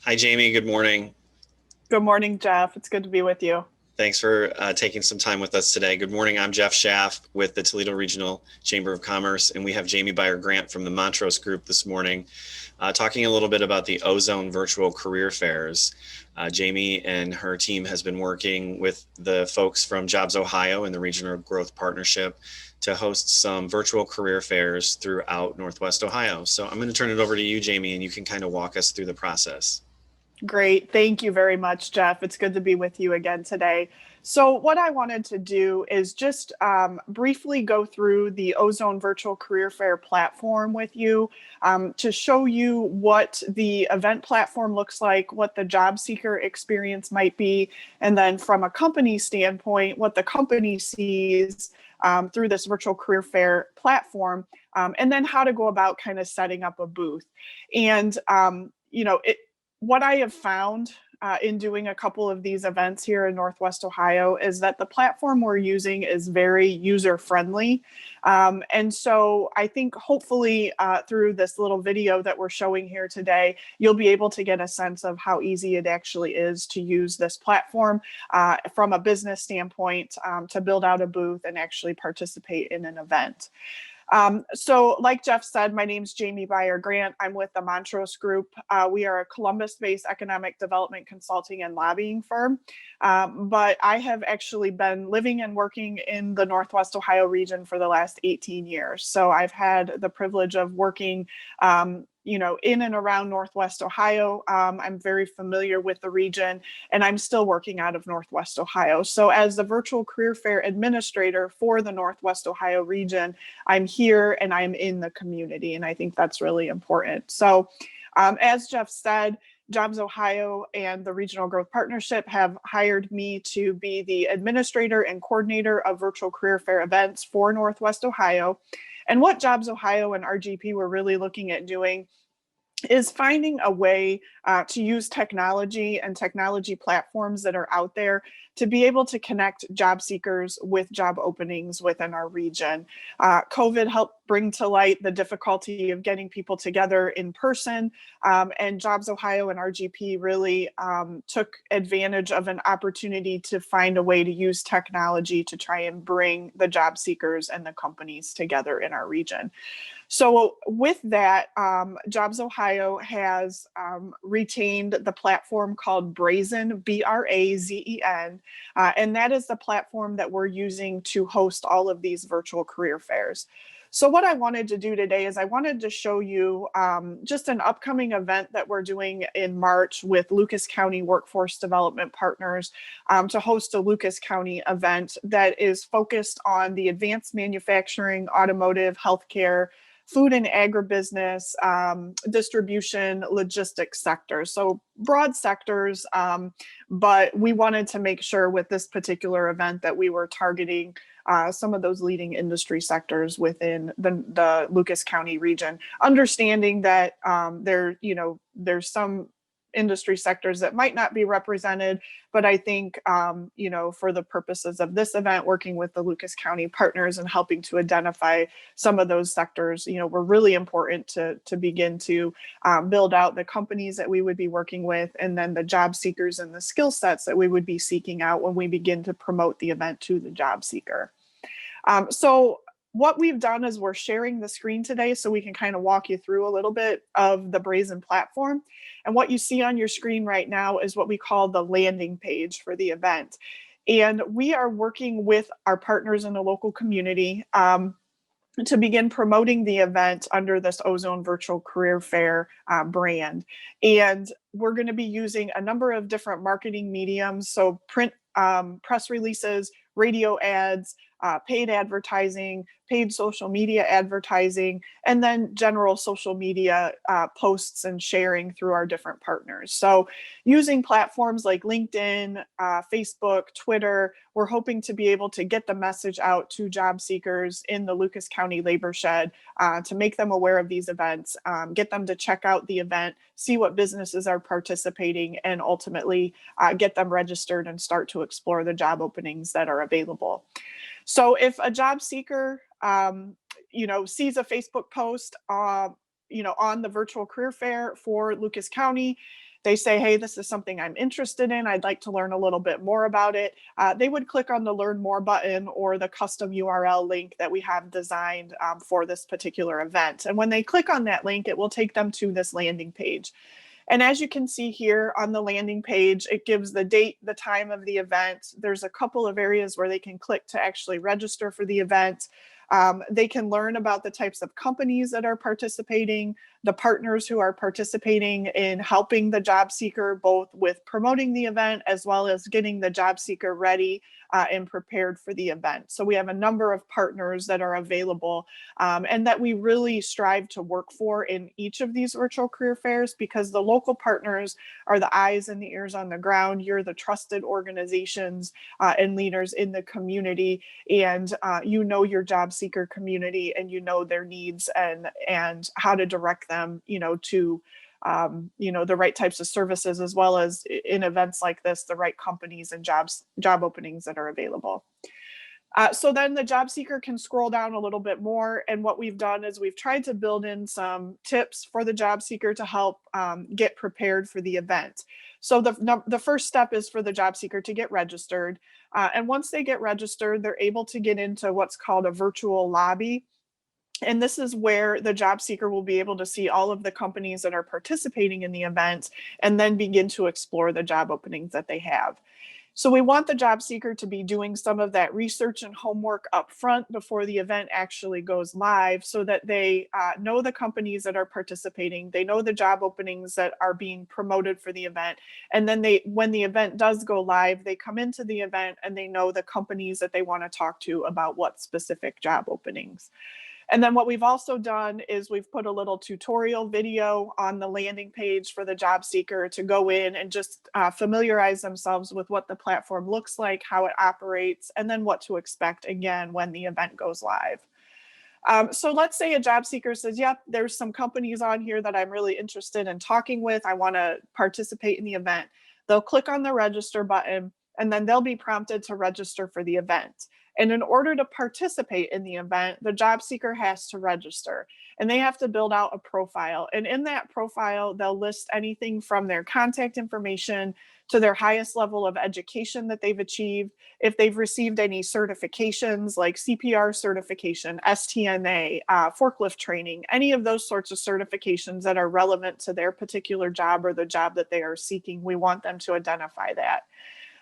Hi, Jamie. Good morning. Good morning, Jeff. It's good to be with you. Thanks for taking some time with us today. Good morning. I'm Jeff Schaff with the Toledo Regional Chamber of Commerce, and we have Jamie Beyer Grant from the Montrose Group this morning talking a little bit about the OHZone virtual career fairs. Jamie and her team has been working with the folks from Jobs Ohio and the Regional Growth Partnership to host some virtual career fairs throughout Northwest Ohio. So I'm going to turn it over to you, Jamie, and you can kind of walk us through the process. Great. Thank you very much, Jeff. It's good to be with you again today. So, what I wanted to do is just briefly go through the OHZone Virtual Career Fair platform with you to show you what the event platform looks like, what the job seeker experience might be, and then from a company standpoint, what the company sees through this virtual career fair platform, and then how to go about kind of setting up a booth. And, what I have found in doing a couple of these events here in Northwest Ohio is that the platform we're using is very user friendly. And so I think hopefully through this little video that we're showing here today, you'll be able to get a sense of how easy it actually is to use this platform from a business standpoint to build out a booth and actually participate in an event. So like Jeff said, my name's Jamie Beyer Grant. I'm with the Montrose Group. We are a Columbus-based economic development consulting and lobbying firm. But I have actually been living and working in the Northwest Ohio region for the last 18 years. So I've had the privilege of working in and around Northwest Ohio. I'm very familiar with the region, and I'm still working out of Northwest Ohio. So as the virtual career fair administrator for the Northwest Ohio region, I'm here and I'm in the community, and I think that's really important. So as Jeff said, Jobs Ohio and the Regional Growth Partnership have hired me to be the administrator and coordinator of virtual career fair events for Northwest Ohio. And what Jobs Ohio and RGP were really looking at doing is finding a way to use technology and technology platforms that are out there to be able to connect job seekers with job openings within our region. COVID helped bring to light the difficulty of getting people together in person, and Jobs Ohio and RGP really took advantage of an opportunity to find a way to use technology to try and bring the job seekers and the companies together in our region. So with that, Jobs Ohio has retained the platform called Brazen, BRAZEN, and that is the platform that we're using to host all of these virtual career fairs. So what I wanted to do today is I wanted to show you just an upcoming event that we're doing in March with Lucas County Workforce Development Partners to host a Lucas County event that is focused on the advanced manufacturing, automotive, healthcare, food and agribusiness, distribution, logistics sectors. So broad sectors, but we wanted to make sure with this particular event that we were targeting some of those leading industry sectors within the Lucas County region, understanding that there's some industry sectors that might not be represented, but I think, for the purposes of this event, working with the Lucas County partners and helping to identify some of those sectors, were really important to begin to build out the companies that we would be working with, and then the job seekers and the skill sets that we would be seeking out when we begin to promote the event to the job seeker. So what we've done is we're sharing the screen today so we can kind of walk you through a little bit of the Brazen platform. And what you see on your screen right now is what we call the landing page for the event. And we are working with our partners in the local community to begin promoting the event under this OHZone Virtual Career Fair brand. And we're going to be using a number of different marketing mediums, so print press releases, radio ads, paid advertising, paid social media advertising, and then general social media posts and sharing through our different partners. So using platforms like LinkedIn, Facebook, Twitter, we're hoping to be able to get the message out to job seekers in the Lucas County Labor Shed to make them aware of these events, get them to check out the event, see what businesses are participating, and ultimately get them registered and start to explore the job openings that are available. So if a job seeker, sees a Facebook post, on the virtual career fair for Lucas County, they say, hey, this is something I'm interested in, I'd like to learn a little bit more about it, they would click on the Learn More button or the custom URL link that we have designed for this particular event. And when they click on that link, it will take them to this landing page. And as you can see here on the landing page, it gives the date, the time of the event. There's a couple of areas where they can click to actually register for the event. They can learn about the types of companies that are participating, the partners who are participating in helping the job seeker, both with promoting the event as well as getting the job seeker ready and prepared for the event. So we have a number of partners that are available and that we really strive to work for in each of these virtual career fairs, because the local partners are the eyes and the ears on the ground. You're the trusted organizations and leaders in the community, and you know your job seeker community, and you know their needs and how to direct them, to the right types of services, as well as in events like this, the right companies and job openings that are available. So then the job seeker can scroll down a little bit more. And what we've done is we've tried to build in some tips for the job seeker to help get prepared for the event. So the first step is for the job seeker to get registered. And once they get registered, they're able to get into what's called a virtual lobby. And this is where the job seeker will be able to see all of the companies that are participating in the event and then begin to explore the job openings that they have. So we want the job seeker to be doing some of that research and homework up front before the event actually goes live, so that they know the companies that are participating, they know the job openings that are being promoted for the event, and then when the event does go live, they come into the event and they know the companies that they want to talk to about what specific job openings. And then what we've also done is we've put a little tutorial video on the landing page for the job seeker to go in and just familiarize themselves with what the platform looks like, how it operates, and then what to expect again when the event goes live. So let's say a job seeker says, yep, there's some companies on here that I'm really interested in talking with. I want to participate in the event. They'll click on the register button, and then they'll be prompted to register for the event. And in order to participate in the event, the job seeker has to register, and they have to build out a profile. And in that profile, they'll list anything from their contact information to their highest level of education that they've achieved, if they've received any certifications like CPR certification, STNA, forklift training, any of those sorts of certifications that are relevant to their particular job or the job that they are seeking. We want them to identify that.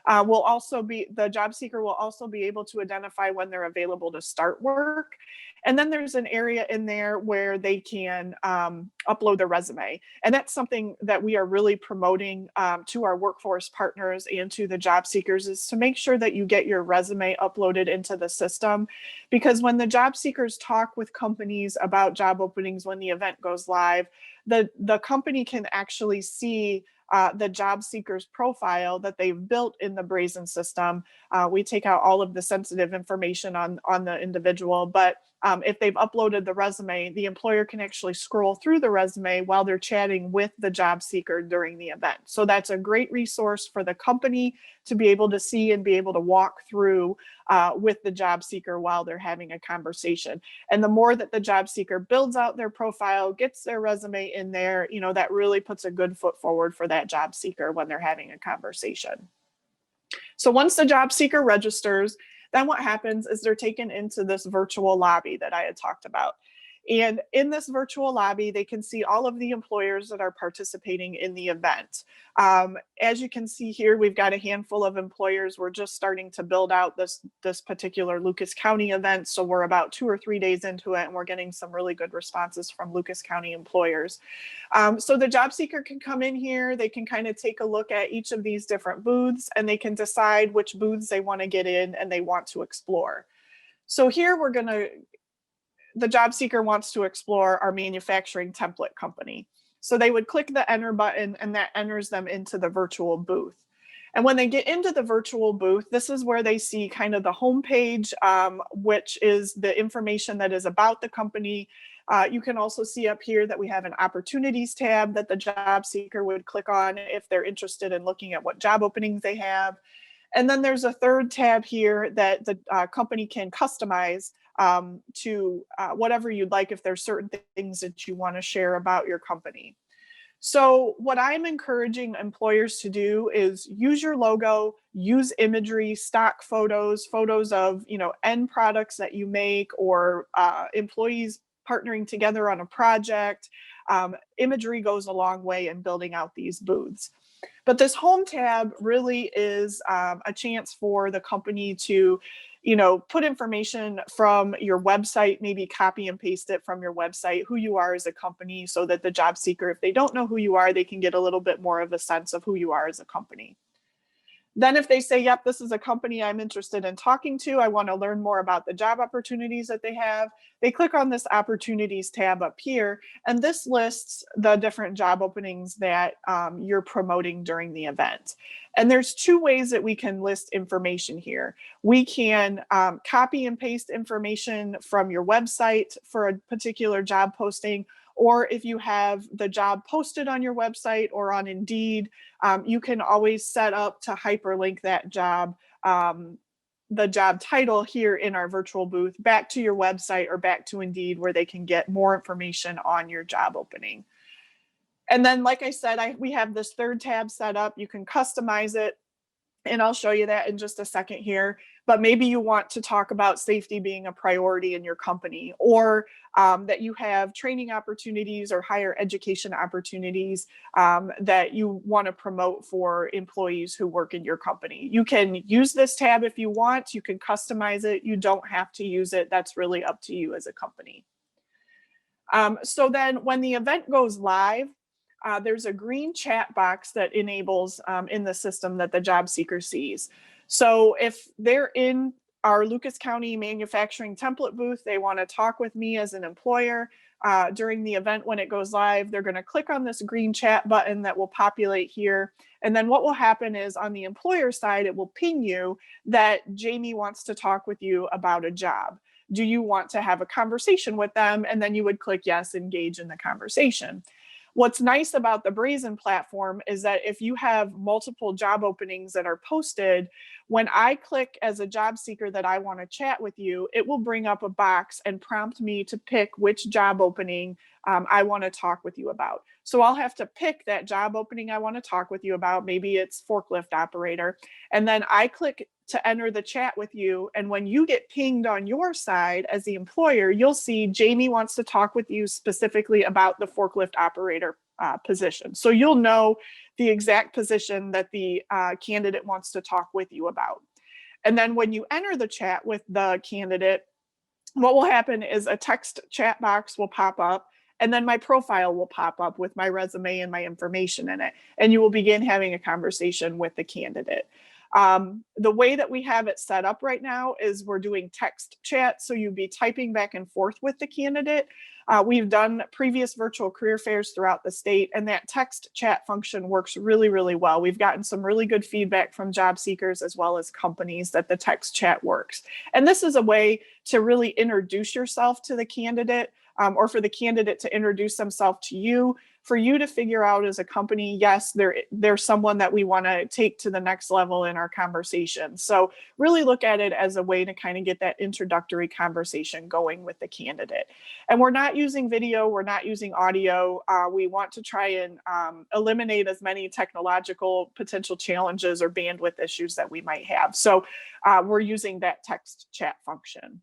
The job seeker will also be able to identify when they're available to start work. And then there's an area in there where they can upload their resume. And that's something that we are really promoting to our workforce partners and to the job seekers, is to make sure that you get your resume uploaded into the system. Because when the job seekers talk with companies about job openings, when the event goes live, the company can actually see the job seeker's profile that they've built in the Brazen system. We take out all of the sensitive information on the individual, but if they've uploaded the resume, the employer can actually scroll through the resume while they're chatting with the job seeker during the event. So that's a great resource for the company to be able to see and be able to walk through with the job seeker while they're having a conversation. And the more that the job seeker builds out their profile, gets their resume in there, that really puts a good foot forward for that job seeker when they're having a conversation. So once the job seeker registers, then what happens is they're taken into this virtual lobby that I had talked about. And in this virtual lobby, they can see all of the employers that are participating in the event. As you can see here, we've got a handful of employers. We're just starting to build out this particular Lucas County event. So we're about 2 or 3 days into it, and we're getting some really good responses from Lucas County employers. So the job seeker can come in here, they can kind of take a look at each of these different booths, and they can decide which booths they want to get in and they want to explore. So here the job seeker wants to explore our manufacturing template company. So they would click the enter button, and that enters them into the virtual booth. And when they get into the virtual booth, this is where they see kind of the homepage, which is the information that is about the company. You can also see up here that we have an opportunities tab that the job seeker would click on if they're interested in looking at what job openings they have. And then there's a third tab here that the company can customize to whatever you'd like, if there's certain things that you want to share about your company. So what I'm encouraging employers to do is use your logo, use imagery, stock photos, photos of, end products that you make, or employees partnering together on a project. Imagery goes a long way in building out these booths. But this home tab really is a chance for the company to, put information from your website, maybe copy and paste it from your website, who you are as a company, so that the job seeker, if they don't know who you are, they can get a little bit more of a sense of who you are as a company. Then if they say, yep, this is a company I'm interested in talking to, I want to learn more about the job opportunities that they have, they click on this opportunities tab up here, and this lists the different job openings that you're promoting during the event. And there's two ways that we can list information here. We can copy and paste information from your website for a particular job posting, or if you have the job posted on your website or on Indeed, you can always set up to hyperlink that job, the job title here in our virtual booth, back to your website or back to Indeed, where they can get more information on your job opening. And then, like I said, we have this third tab set up. You can customize it, and I'll show you that in just a second here. But maybe you want to talk about safety being a priority in your company, or that you have training opportunities or higher education opportunities that you want to promote for employees who work in your company. You can use this tab if you want. You can customize it. You don't have to use it. That's really up to you as a company. So then when the event goes live, there's a green chat box that enables in the system that the job seeker sees. So if they're in our Lucas County manufacturing template booth, they want to talk with me as an employer during the event when it goes live, they're going to click on this green chat button that will populate here. And then what will happen is on the employer side, it will ping you that Jamie wants to talk with you about a job. Do you want to have a conversation with them? And then you would click yes, engage in the conversation. What's nice about the Brazen platform is that if you have multiple job openings that are posted, when I click as a job seeker that I want to chat with you, it will bring up a box and prompt me to pick which job opening I want to talk with you about. So I'll have to pick that job opening I want to talk with you about. Maybe it's forklift operator. And then I click to enter the chat with you. And when you get pinged on your side as the employer, you'll see Jamie wants to talk with you specifically about the forklift operator position. So you'll know the exact position that the candidate wants to talk with you about. And then when you enter the chat with the candidate, what will happen is a text chat box will pop up, and then my profile will pop up with my resume and my information in it. And you will begin having a conversation with the candidate. The way that we have it set up right now is we're doing text chat. So you'd be typing back and forth with the candidate. We've done previous virtual career fairs throughout the state, and that text chat function works really, really well. We've gotten some really good feedback from job seekers as well as companies that the text chat works. And this is a way to really introduce yourself to the candidate, or for the candidate to introduce themselves to you, for you to figure out as a company, yes, they're someone that we want to take to the next level in our conversation. So really look at it as a way to kind of get that introductory conversation going with the candidate. And we're not using video, we're not using audio. We want to try and eliminate as many technological potential challenges or bandwidth issues that we might have. So we're using that text chat function.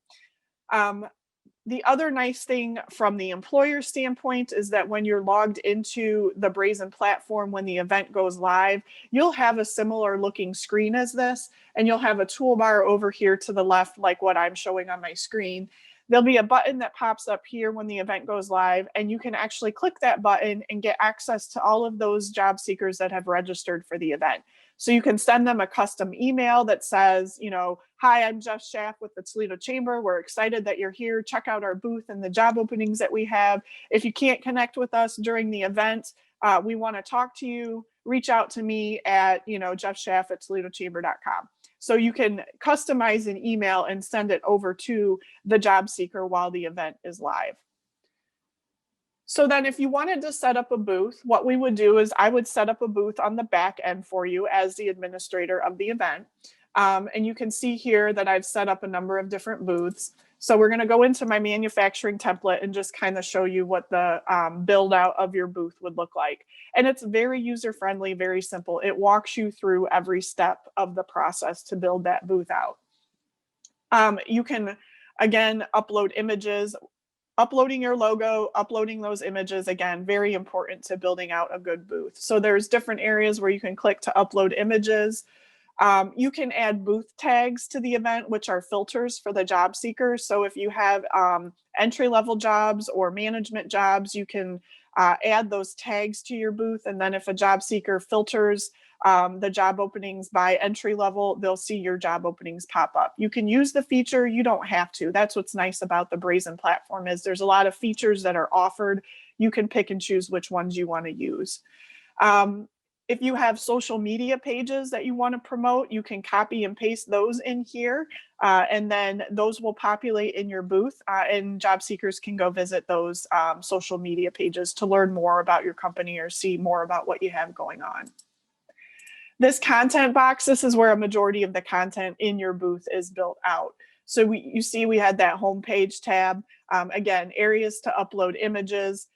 The other nice thing from the employer standpoint is that when you're logged into the Brazen platform, when the event goes live, you'll have a similar looking screen as this, and you'll have a toolbar over here to the left, like what I'm showing on my screen. There'll be a button that pops up here when the event goes live, and you can actually click that button and get access to all of those job seekers that have registered for the event. So you can send them a custom email that says, hi, I'm Jeff Schaff with the Toledo Chamber. We're excited that you're here. Check out our booth and the job openings that we have. If you can't connect with us during the event, we want to talk to you. Reach out to me at, jeffschaff@toledochamber.com. So you can customize an email and send it over to the job seeker while the event is live. So then if you wanted to set up a booth, what we would do is I would set up a booth on the back end for you as the administrator of the event. And you can see here that I've set up a number of different booths. So we're going to go into my manufacturing template and just kind of show you what the build out of your booth would look like. And it's very user friendly, very simple. It walks you through every step of the process to build that booth out. You can, again, upload images. Uploading your logo, uploading those images, again, very important to building out a good booth. So there's different areas where you can click to upload images. You can add booth tags to the event, which are filters for the job seekers. So if you have entry-level jobs or management jobs, you can add those tags to your booth. And then if a job seeker filters the job openings by entry level, they'll see your job openings pop up. You can use the feature, you don't have to. That's what's nice about the Brazen platform is there's a lot of features that are offered. You can pick and choose which ones you want to use. If you have social media pages that you want to promote, you can copy and paste those in here, and then those will populate in your booth, and job seekers can go visit those social media pages to learn more about your company or see more about what you have going on. This content box, this is where a majority of the content in your booth is built out. So you see we had that homepage tab, again, areas to upload images,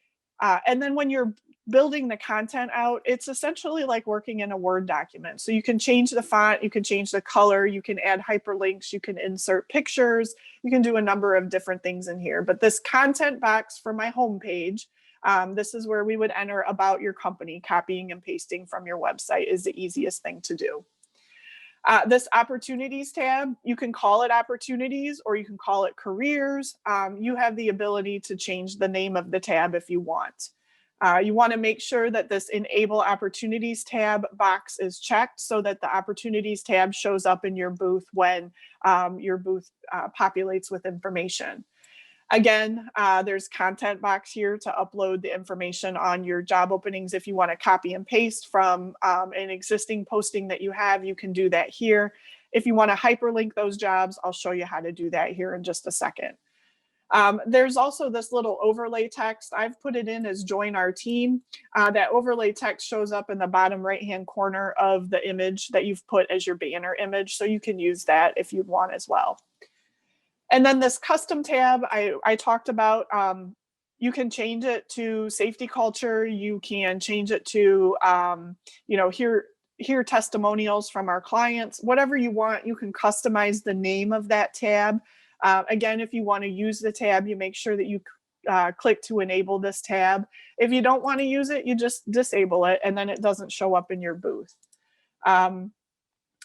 and then when you're building the content out, it's essentially like working in a Word document. So you can change the font, you can change the color, you can add hyperlinks, you can insert pictures, you can do a number of different things in here. But this content box for my homepage, this is where we would enter about your company. Copying and pasting from your website is the easiest thing to do. This opportunities tab, you can call it opportunities or you can call it careers. You have the ability to change the name of the tab if you want. You want to make sure that this enable opportunities tab box is checked so that the opportunities tab shows up in your booth when your booth populates with information. Again, there's content box here to upload the information on your job openings. If you want to copy and paste from an existing posting that you have, you can do that here. If you want to hyperlink those jobs, I'll show you how to do that here in just a second. There's also this little overlay text. I've put it in as join our team. That overlay text shows up in the bottom right-hand corner of the image that you've put as your banner image. So you can use that if you'd want as well. And then this custom tab I talked about, you can change it to safety culture. You can change it to, hear testimonials from our clients, whatever you want. You can customize the name of that tab. Again, if you want to use the tab, you make sure that you click to enable this tab. If you don't want to use it, you just disable it and then it doesn't show up in your booth.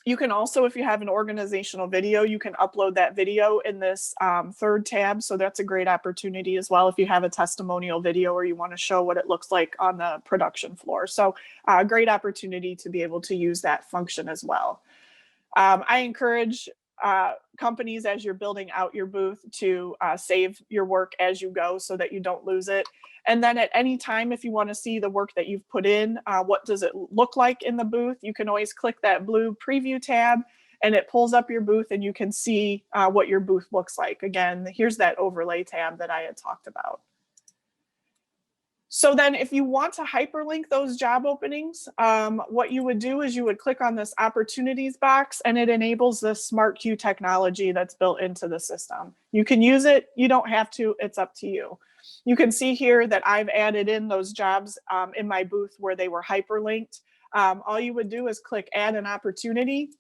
You can also, if you have an organizational video, you can upload that video in this third tab. So that's a great opportunity as well if you have a testimonial video or you want to show what it looks like on the production floor. So a great opportunity to be able to use that function as well. I encourage companies as you're building out your booth to save your work as you go so that you don't lose it. And then at any time, if you want to see the work that you've put in, what does it look like in the booth, you can always click that blue preview tab and it pulls up your booth and you can see what your booth looks like. Again, here's that overlay tab that I had talked about. So then if you want to hyperlink those job openings, what you would do is you would click on this opportunities box and it enables this smart queue technology that's built into the system. You can use it, you don't have to, it's up to you. You can see here that I've added in those jobs in my booth where they were hyperlinked. All you would do is click add an opportunity.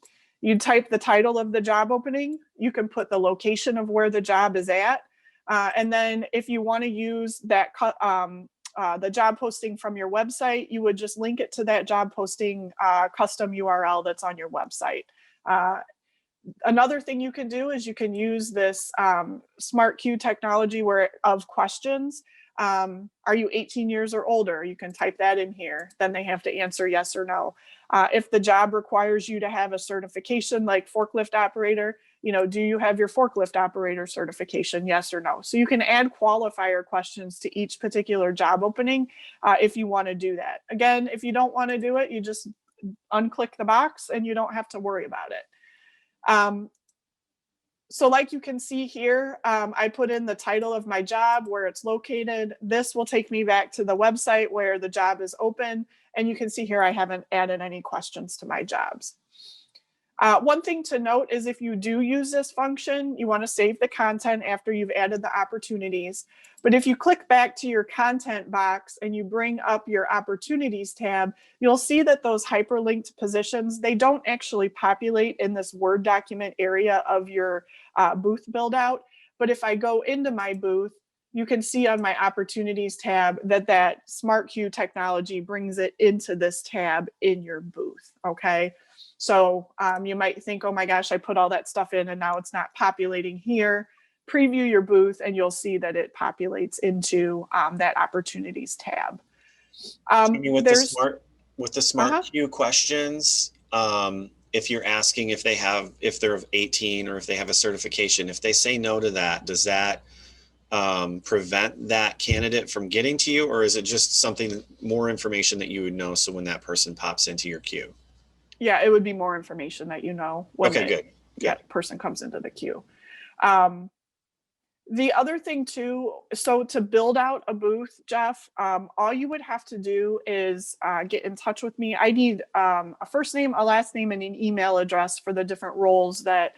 You type the title of the job opening. You can put the location of where the job is at. And then if you want to use that the job posting from your website, you would just link it to that job posting custom URL that's on your website. Another thing you can do is you can use this smart queue technology of questions. Are you 18 years or older? You can type that in here. Then they have to answer yes or no. If the job requires you to have a certification like forklift operator, do you have your forklift operator certification? Yes or no. So you can add qualifier questions to each particular job opening if you want to do that. Again, if you don't want to do it, you just unclick the box and you don't have to worry about it. So like you can see here, I put in the title of my job, where it's located. This will take me back to the website where the job is open. And you can see here I haven't added any questions to my jobs. One thing to note is if you do use this function, you want to save the content after you've added the opportunities. But if you click back to your content box and you bring up your opportunities tab, you'll see that those hyperlinked positions, they don't actually populate in this Word document area of your booth build out. But if I go into my booth, you can see on my opportunities tab that Smart Queue technology brings it into this tab in your booth, okay? So you might think, oh my gosh, I put all that stuff in and now it's not populating here. Preview your booth and you'll see that it populates into that opportunities tab. Jamie, with the smart queue questions, if you're asking if they're 18 or if they have a certification, if they say no to that, does that prevent that candidate from getting to you, or is it just something more information that you would know so when that person pops into your queue? Yeah, it would be more information that you know when good. Person comes into the queue. The other thing too, so to build out a booth, Jeff, all you would have to do is get in touch with me. I need a first name, a last name, and an email address for the different roles that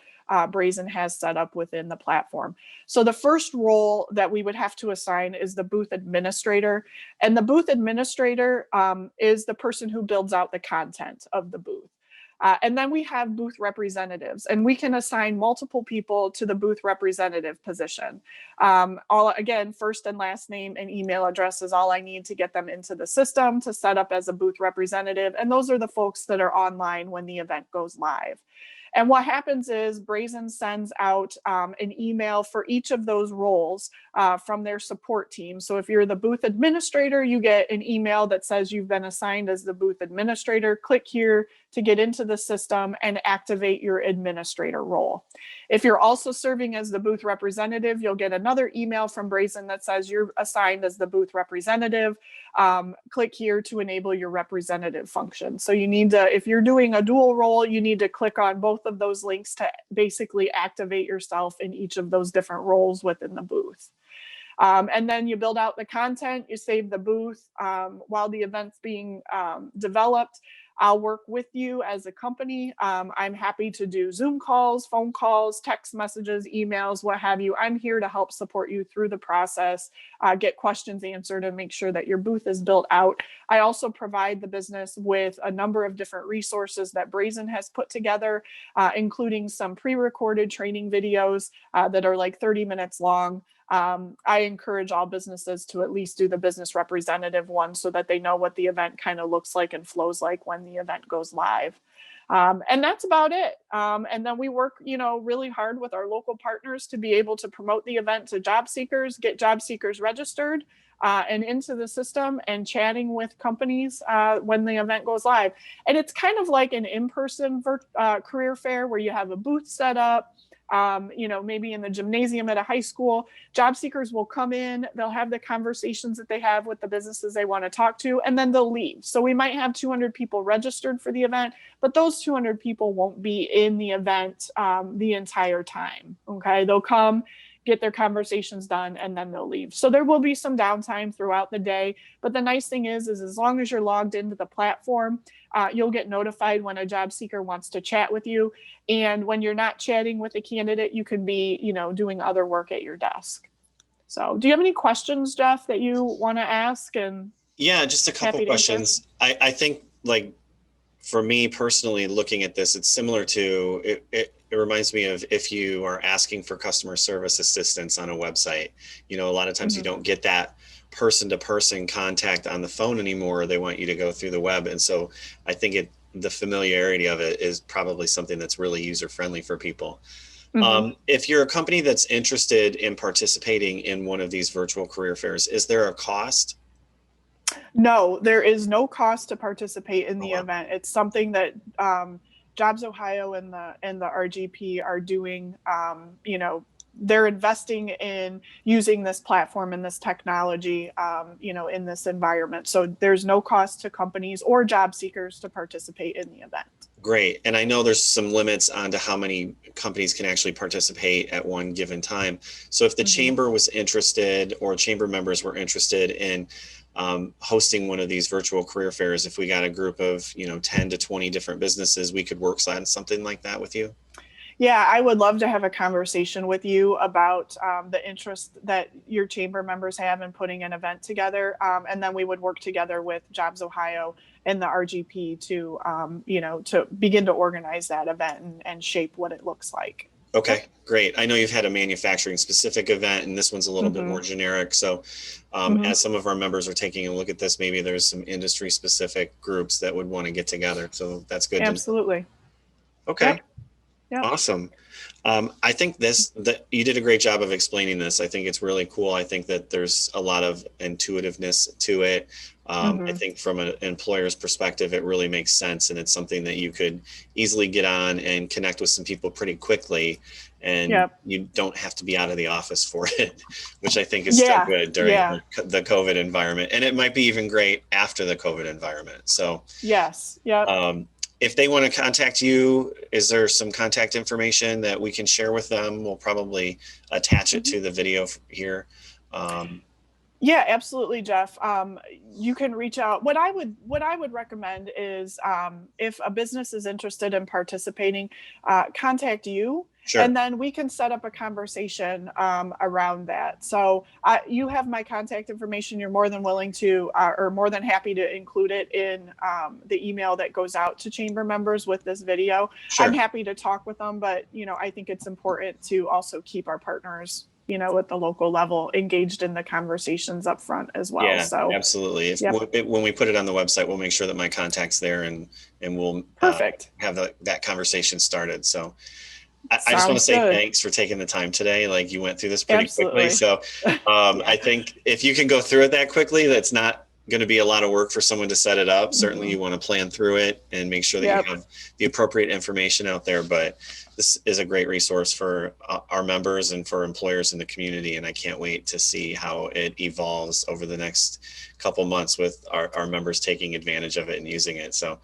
Brazen has set up within the platform. So the first role that we would have to assign is the booth administrator. And the booth administrator is the person who builds out the content of the booth. And then we have booth representatives, and we can assign multiple people to the booth representative position. Again, first and last name and email address is all I need to get them into the system to set up as a booth representative. And those are the folks that are online when the event goes live. And what happens is Brazen sends out an email for each of those roles from their support team. So if you're the booth administrator, you get an email that says you've been assigned as the booth administrator. Click here to get into the system and activate your administrator role. If you're also serving as the booth representative, you'll get another email from Brazen that says you're assigned as the booth representative. Click here to enable your representative function. So you need to, if you're doing a dual role, you need to click on both of those links to basically activate yourself in each of those different roles within the booth. And then you build out the content, you save the booth while the event's being developed. I'll work with you as a company. I'm happy to do Zoom calls, phone calls, text messages, emails, what have you. I'm here to help support you through the process, get questions answered, and make sure that your booth is built out. I also provide the business with a number of different resources that Brazen has put together, including some pre-recorded training videos that are like 30 minutes long. I encourage all businesses to at least do the business representative one so that they know what the event kind of looks like and flows like when the event goes live. And that's about it. And then we work, really hard with our local partners to be able to promote the event to job seekers, get job seekers registered and into the system and chatting with companies when the event goes live. And it's kind of like an in-person career fair where you have a booth set up. Maybe in the gymnasium at a high school. Job seekers will come in, they'll have the conversations that they have with the businesses they want to talk to, and then they'll leave. So we might have 200 people registered for the event, but those 200 people won't be in the event the entire time. Okay, they'll come, get their conversations done, and then they'll leave. So there will be some downtime throughout the day. But the nice thing is as long as you're logged into the platform, you'll get notified when a job seeker wants to chat with you. And when you're not chatting with a candidate, you can be, doing other work at your desk. So do you have any questions, Jeff, that you want to ask? And yeah, just a couple questions. I think, like, for me personally, looking at this, it's similar to, it reminds me of if you are asking for customer service assistance on a website. A lot of times you don't get that person-to-person contact on the phone anymore. They want you to go through the web. And so I think the familiarity of it is probably something that's really user-friendly for people. If you're a company that's interested in participating in one of these virtual career fairs, is there a cost? No, there is no cost to participate in the event. It's something that Jobs Ohio and the RGP are doing. They're investing in using this platform and this technology, in this environment. So there's no cost to companies or job seekers to participate in the event. Great. And I know there's some limits on to how many companies can actually participate at one given time. So if the chamber was interested or chamber members were interested in hosting one of these virtual career fairs. If we got a group of 10 to 20 different businesses, we could work on something like that with you. Yeah, I would love to have a conversation with you about the interest that your chamber members have in putting an event together. And then we would work together with Jobs Ohio and the RGP to, to begin to organize that event and shape what it looks like. Okay, Yep. great. I know you've had a manufacturing specific event, and this one's a little bit more generic. So as some of our members are taking a look at this, maybe there's some industry specific groups that would want to get together. So that's good. Absolutely. Okay. Yep. Yep. Awesome. I think that you did a great job of explaining this. I think it's really cool. I think that there's a lot of intuitiveness to it. I think from an employer's perspective, it really makes sense. And it's something that you could easily get on and connect with some people pretty quickly. And you don't have to be out of the office for it, which I think is still good during the COVID environment. And it might be even great after the COVID environment. So yes. Yep. If they want to contact you, is there some contact information that we can share with them? We'll probably attach it to the video here. Yeah, absolutely, Jeff. You can reach out. What I would recommend is if a business is interested in participating, contact you. Sure. And then we can set up a conversation around that. So you have my contact information. You're more than willing to, or more than happy to include it in the email that goes out to chamber members with this video. Sure. I'm happy to talk with them, but I think it's important to also keep our partners, at the local level engaged in the conversations up front as well. Yeah, so absolutely. When we put it on the website, we'll make sure that my contact's there and we'll have that conversation started. So I just want to say thanks for taking the time today. Like, you went through this pretty quickly. So I think if you can go through it that quickly, that's not going to be a lot of work for someone to set it up. Certainly you want to plan through it and make sure that you have the appropriate information out there. But this is a great resource for our members and for employers in the community. And I can't wait to see how it evolves over the next couple months with our members taking advantage of it and using it. So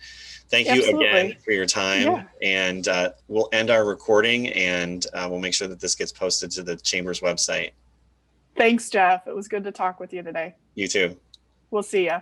thank you again for your time. And we'll end our recording and we'll make sure that this gets posted to the Chamber's website. Thanks, Jeff. It was good to talk with you today. You too. We'll see ya.